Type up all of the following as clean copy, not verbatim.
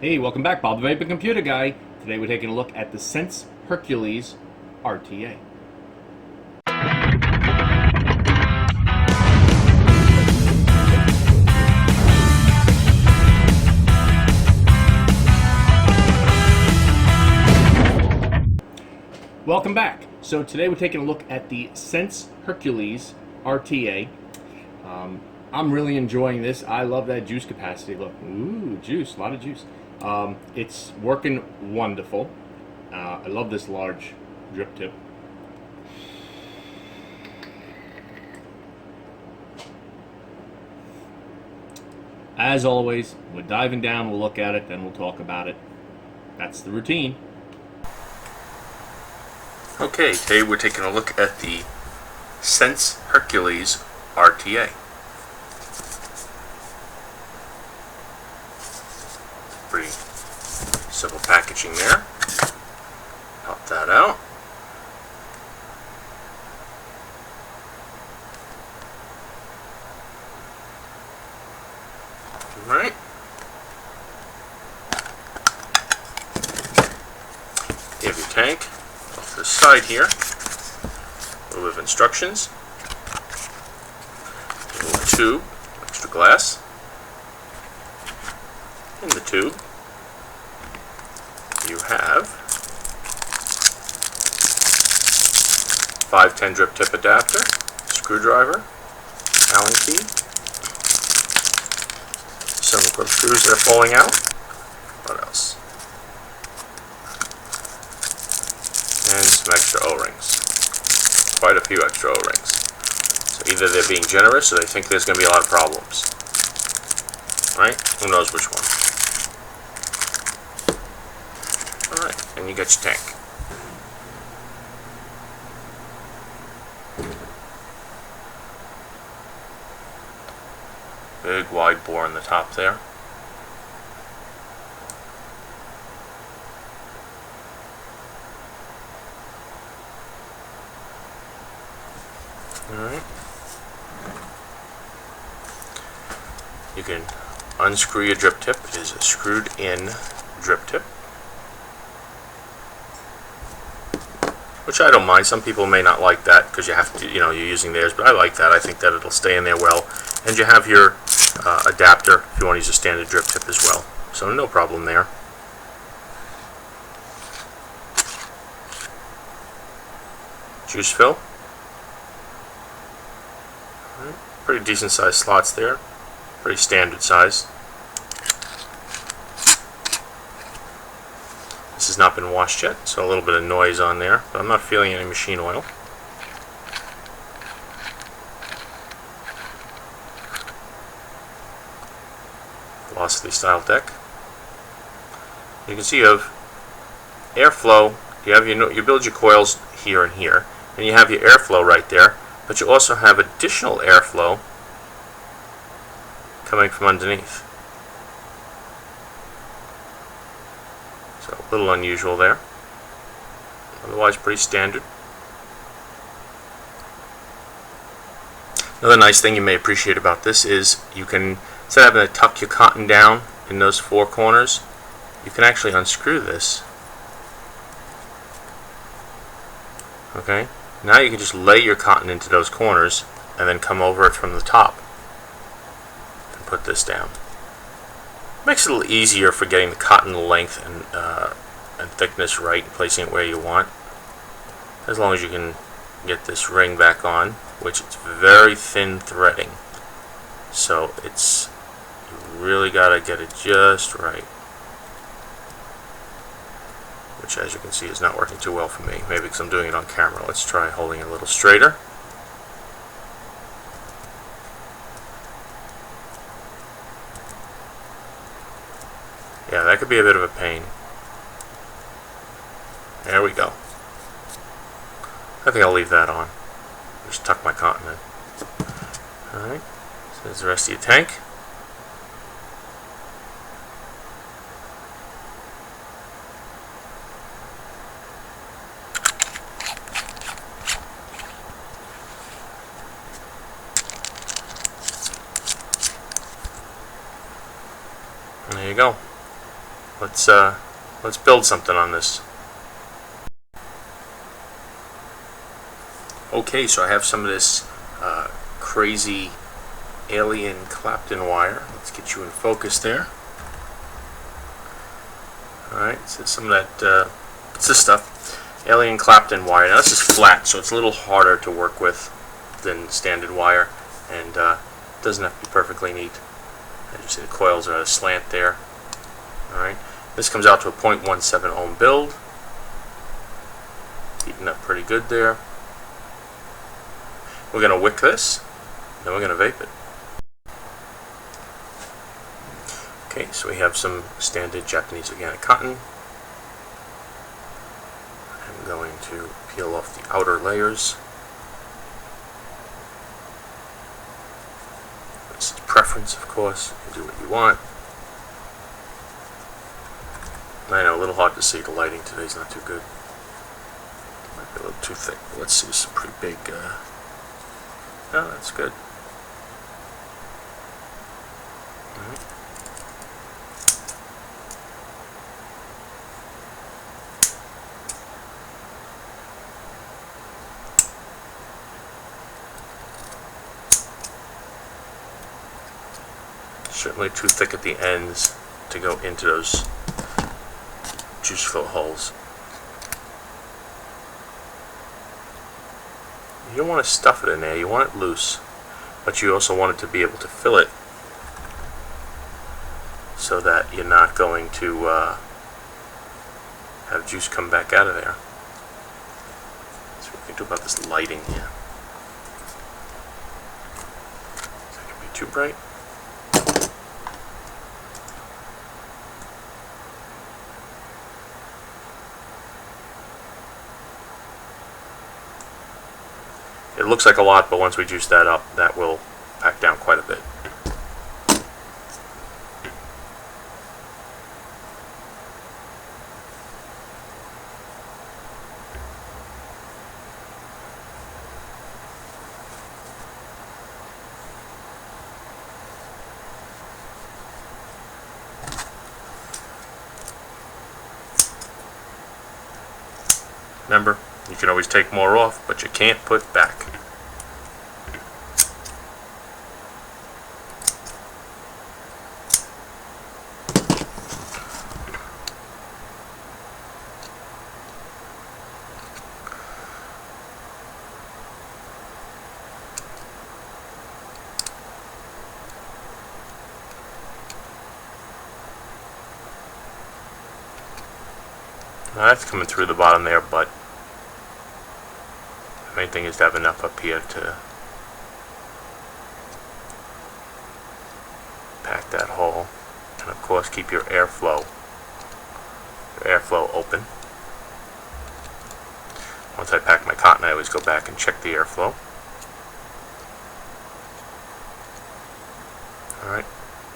Hey, welcome back, Bob the Vaping Computer Guy. Today we're taking a look at the Sense Herkales RTA. Welcome back. So today we're taking a look at the Sense Herkales RTA. I'm really enjoying this. I love that juice capacity. Look, ooh, juice, a lot of juice. It's working wonderful. I love this large drip tip. As always, we're diving down, we'll look at it, then we'll talk about it. That's the routine. Okay, today we're taking a look at the Sense Herkales RTA. Pretty simple packaging there. Pop that out. Alright. You have your tank. Off to the side here. A little bit of instructions. A little tube, extra glass. In the tube, you have 510 drip tip adapter, screwdriver, Allen key, some grip screws that are falling out. What else? And some extra O-rings. Quite a few extra O-rings. So either they're being generous or they think there's going to be a lot of problems. Right? Who knows which one? Alright, and you got your tank. Big wide bore on the top there. Alright. You can unscrew your drip tip. It is a screwed in drip tip, which I don't mind. Some people may not like that because you have to, you're using theirs, but I like that. I think that it'll stay in there well. And you have your adapter if you want to use a standard drip tip as well. So no problem there. Juice fill. Pretty decent sized slots there. Pretty standard size. This has not been washed yet, so a little bit of noise on there, but I'm not feeling any machine oil. Velocity style deck. You can see you have airflow. You have you build your coils here and here, and you have your airflow right there, but you also have additional airflow coming from underneath. So a little unusual there. Otherwise pretty standard. Another nice thing you may appreciate about this is you can, instead of having to tuck your cotton down in those four corners, you can actually unscrew this. Okay? Now you can just lay your cotton into those corners and then come over it from the top and put this down. Makes it a little easier for getting the cotton length and thickness right, and placing it where you want. As long as you can get this ring back on, which it's very thin threading. So it's, you really gotta get it just right. Which, as you can see, is not working too well for me. Maybe because I'm doing it on camera. Let's try holding it a little straighter. Yeah, that could be a bit of a pain. There we go. I think I'll leave that on. Just tuck my cotton in. Alright, so there's the rest of your tank. And there you go. let's build something on this. Okay, so I have some of this crazy alien Clapton wire. Let's get you in focus there. Alright, so some of that, it's this stuff, alien Clapton wire. Now this is flat, so it's a little harder to work with than standard wire, and doesn't have to be perfectly neat. As you see, the coils are at a slant there. Alright, this comes out to a 0.17 ohm build. Heating up pretty good there. We're going to wick this, then we're going to vape it. Okay, so we have some standard Japanese organic cotton. I'm going to peel off the outer layers. This is preference, of course. You can do what you want. I know, a little hard to see. The lighting today's not too good. Might be a little too thick. Let's see, some pretty big. Oh, that's good. All right. Certainly too thick at the ends to go into those juice flow holes. You don't want to stuff it in there, you want it loose, but you also want it to be able to fill it so that you're not going to have juice come back out of there. That's what we can do about this lighting here. Is that going to be too bright? It looks like a lot, but once we juice that up, that will pack down quite a bit. Remember, you can always take more off, but you can't put back. Now that's coming through the bottom there, but the main thing is to have enough up here to pack that hole, and of course keep your airflow open. Once I pack my cotton, I always go back and check the airflow. Alright,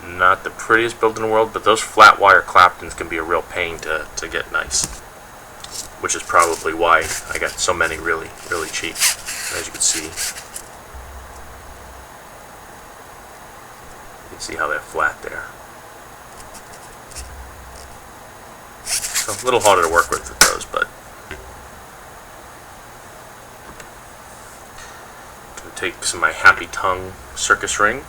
not the prettiest build in the world, but those flat wire Claptons can be a real pain to get nice, which is probably why I got so many really cheap, as you can see. You can see how they're flat there. So a little harder to work with those, but I'm going to take some of my Happy Tongue circus ring.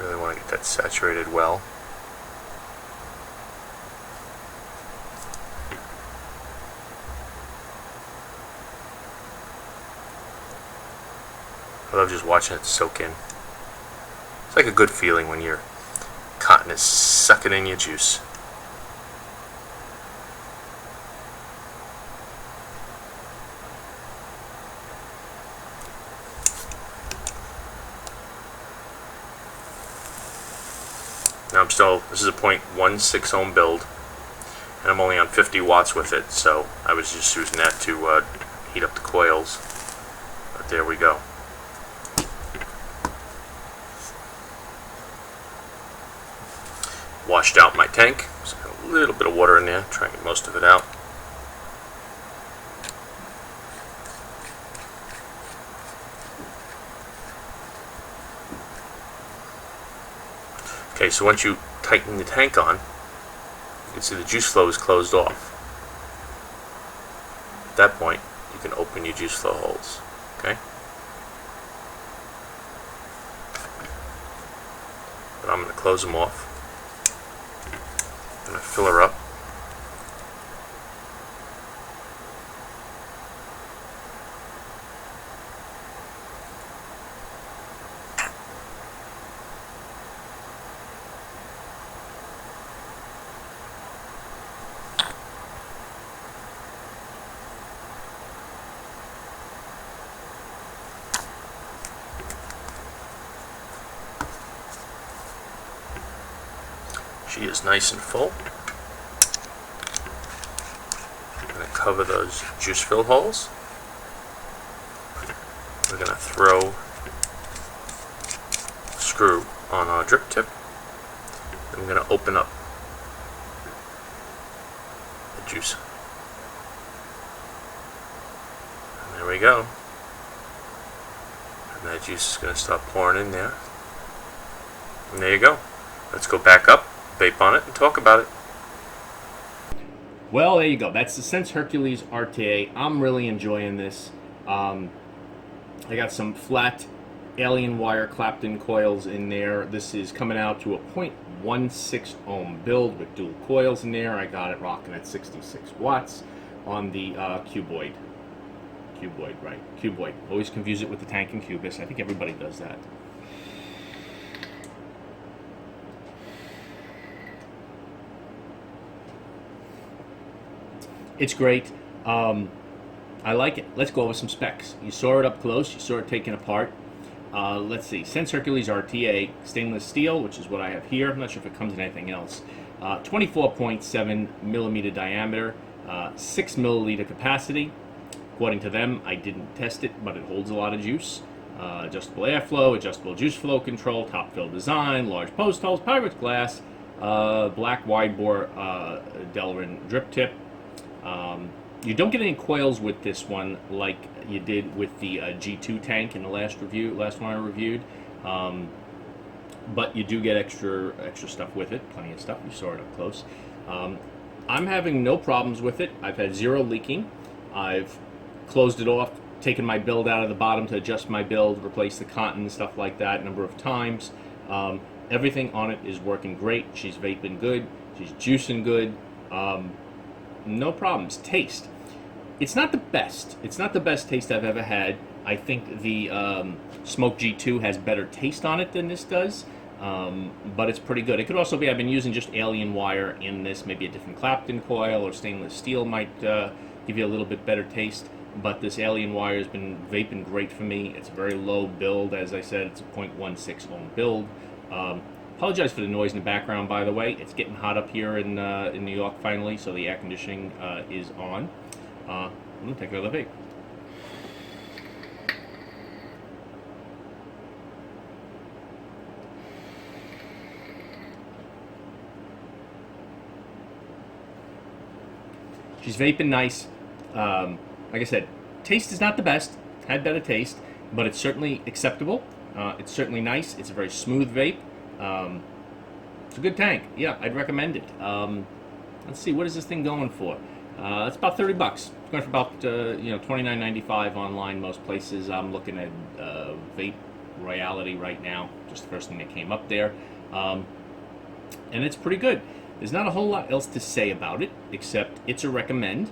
Really want to get that saturated well. I love just watching it soak in. It's like a good feeling when your cotton is sucking in your juice. Now this is a 0.16 ohm build, and I'm only on 50 watts with it, so I was just using that to heat up the coils. But there we go. Washed out my tank, so I'm going to little bit of water in there, try and get most of it out. Okay, so once you tighten the tank on, you can see the juice flow is closed off. At that point, you can open your juice flow holes. Okay? But I'm going to close them off. I'm going to fill her up. She is nice and full. I'm going to cover those juice fill holes. We're going to throw a screw on our drip tip. I'm going to open up the juice. And there we go. And that juice is going to start pouring in there. And there you go. Let's go back up, vape on it, and talk about it. Well, there you go. That's the Sense Herkales RTA. I'm really enjoying this. I got some flat alien wire clapped-in coils in there. This is coming out to a 0.16 ohm build with dual coils in there. I got it rocking at 66 watts on the cuboid. Cuboid, right. Cuboid. Always confuse it with the tank and cubis. I think everybody does that. It's great. I like it. Let's go over some specs. You saw it up close. You saw it taken apart. Let's see. Sense Herkales RTA, stainless steel, which is what I have here. I'm not sure if it comes in anything else. 24.7 millimeter diameter, 6 milliliter capacity. According to them, I didn't test it, but it holds a lot of juice. Adjustable airflow, adjustable juice flow control, top fill design, large post holes, Pyrex glass, black wide bore Delrin drip tip. You don't get any coils with this one like you did with the G2 tank in the last one I reviewed, but you do get extra stuff with it, plenty of stuff. You saw it up close. I'm having no problems with it. I've had zero leaking. I've closed it off, taken my build out of the bottom to adjust my build, replace the cotton and stuff like that a number of times. Everything on it is working great. She's vaping good. She's juicing good. No problems. Taste. It's not the best. It's not the best taste I've ever had. I think the Smoke G2 has better taste on it than this does, but it's pretty good. It could also be I've been using just alien wire in this. Maybe a different clapped-in coil or stainless steel might give you a little bit better taste, but this alien wire has been vaping great for me. It's a very low build. As I said, it's a 0.16 ohm build. Apologize for the noise in the background, by the way. It's getting hot up here in New York finally, so the air conditioning is on. I'm going to take another vape. She's vaping nice. Like I said, taste is not the best. Had better taste, but it's certainly acceptable. It's certainly nice. It's a very smooth vape. It's a good tank. Yeah, I'd recommend it. Let's see, what is this thing going for? It's about 30 bucks. It's going for about $29.95 online most places. I'm looking at Vape Royalty right now, just the first thing that came up there, and it's pretty good. There's not a whole lot else to say about it except it's a recommend.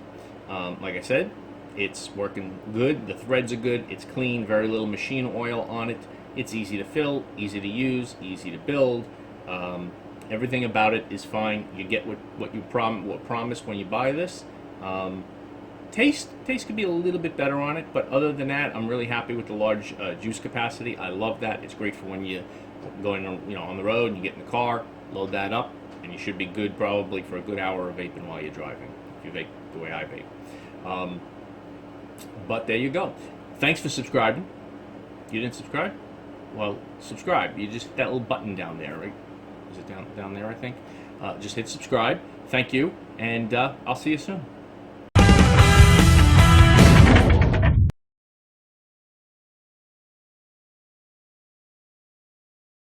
Like I said, it's working good. The threads are good. It's clean. Very little machine oil on it. It's easy to fill, easy to use, easy to build. Everything about it is fine. You get what you promised when you buy this. Taste could be a little bit better on it, but other than that, I'm really happy with the large juice capacity. I love that. It's great for when you going on the road and you get in the car, load that up, and you should be good probably for a good hour of vaping while you're driving, if you vape the way I vape. But there you go. Thanks for subscribing. You didn't subscribe? Well, subscribe. You just hit that little button down there, right? Is it down there, I think? Just hit subscribe. Thank you, and I'll see you soon.